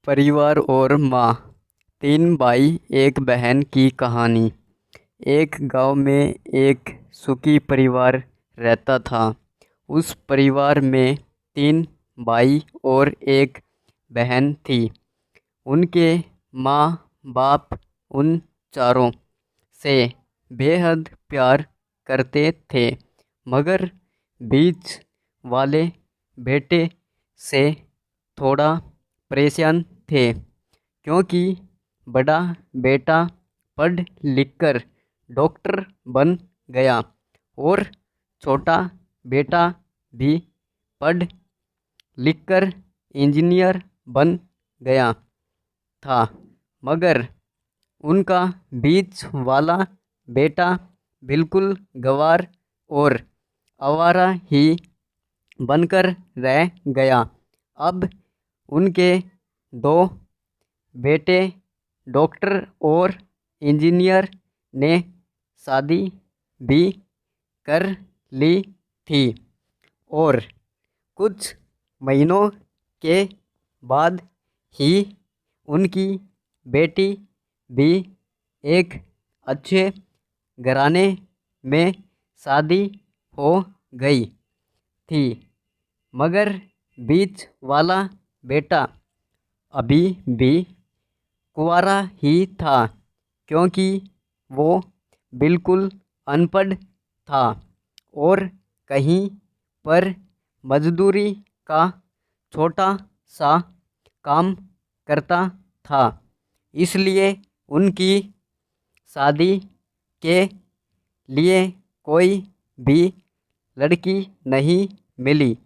परिवार और माँ। तीन भाई एक बहन की कहानी। एक गांव में एक सुखी परिवार रहता था। उस परिवार में तीन भाई और एक बहन थी। उनके माँ बाप उन चारों से बेहद प्यार करते थे, मगर बीच वाले बेटे से थोड़ा परेशान थे, क्योंकि बड़ा बेटा पढ़ लिखकर डॉक्टर बन गया और छोटा बेटा भी पढ़ लिखकर इंजीनियर बन गया था। मगर उनका बीच वाला बेटा बिल्कुल गंवार और आवारा ही बनकर रह गया। अब उनके दो बेटे डॉक्टर और इंजीनियर ने शादी भी कर ली थी और कुछ महीनों के बाद ही उनकी बेटी भी एक अच्छे घराने में शादी हो गई थी। मगर बीच वाला बेटा अभी भी कुंवारा ही था, क्योंकि वो बिल्कुल अनपढ़ था और कहीं पर मजदूरी का छोटा सा काम करता था। इसलिए उनकी शादी के लिए कोई भी लड़की नहीं मिली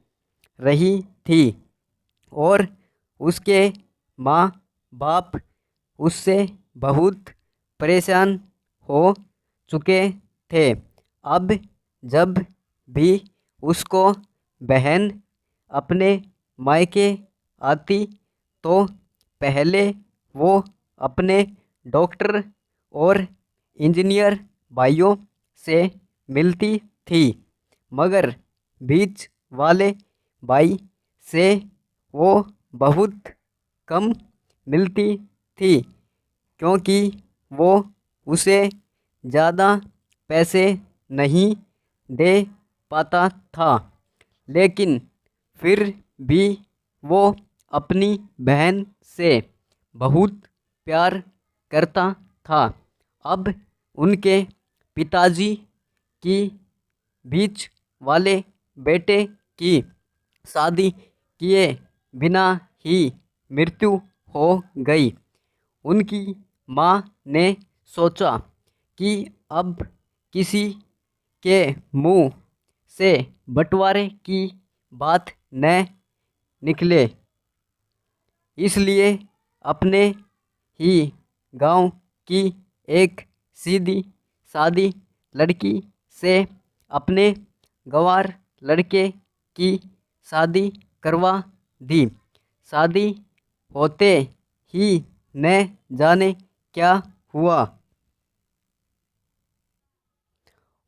रही थी और उसके माँ बाप उससे बहुत परेशान हो चुके थे। अब जब भी उसको बहन अपने मायके आती तो पहले वो अपने डॉक्टर और इंजीनियर भाइयों से मिलती थी, मगर बीच वाले भाई से वो बहुत कम मिलती थी, क्योंकि वो उसे ज़्यादा पैसे नहीं दे पाता था। लेकिन फिर भी वो अपनी बहन से बहुत प्यार करता था। अब उनके पिताजी की बीच वाले बेटे की शादी किए बिना ही मृत्यु हो गई। उनकी माँ ने सोचा कि अब किसी के मुंह से बंटवारे की बात न निकले, इसलिए अपने ही गांव की एक सीधी सादी लड़की से अपने गंवार लड़के की शादी करवा दी। शादी होते ही न जाने क्या हुआ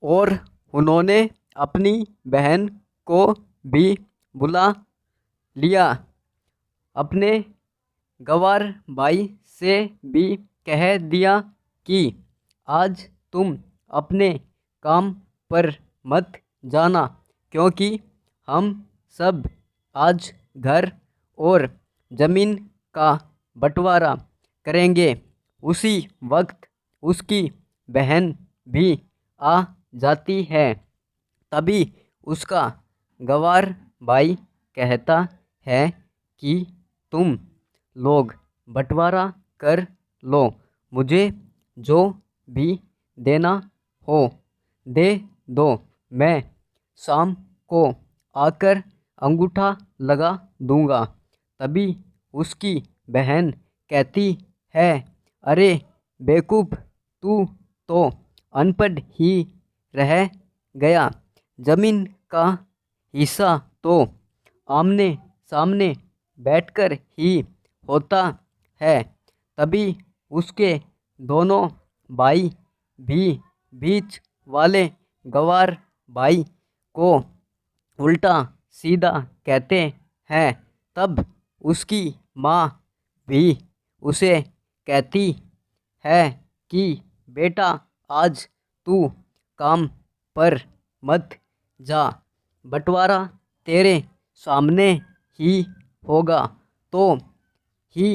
और उन्होंने अपनी बहन को भी बुला लिया। अपने गंवार भाई से भी कह दिया कि आज तुम अपने काम पर मत जाना, क्योंकि हम सब आज घर और ज़मीन का बंटवारा करेंगे। उसी वक्त उसकी बहन भी आ जाती है। तभी उसका गंवार भाई कहता है कि तुम लोग बंटवारा कर लो, मुझे जो भी देना हो दे दो, मैं शाम को आकर अंगूठा लगा दूंगा। तभी उसकी बहन कहती है, अरे बेवकूफ़, तू तो अनपढ़ ही रह गया, ज़मीन का हिस्सा तो आमने सामने बैठकर ही होता है। तभी उसके दोनों भाई भी बीच वाले गंवार भाई को उल्टा सीधा कहते हैं। तब उसकी माँ भी उसे कहती है कि बेटा आज तू काम पर मत जा, बंटवारा तेरे सामने ही होगा तो ही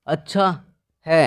अच्छा है।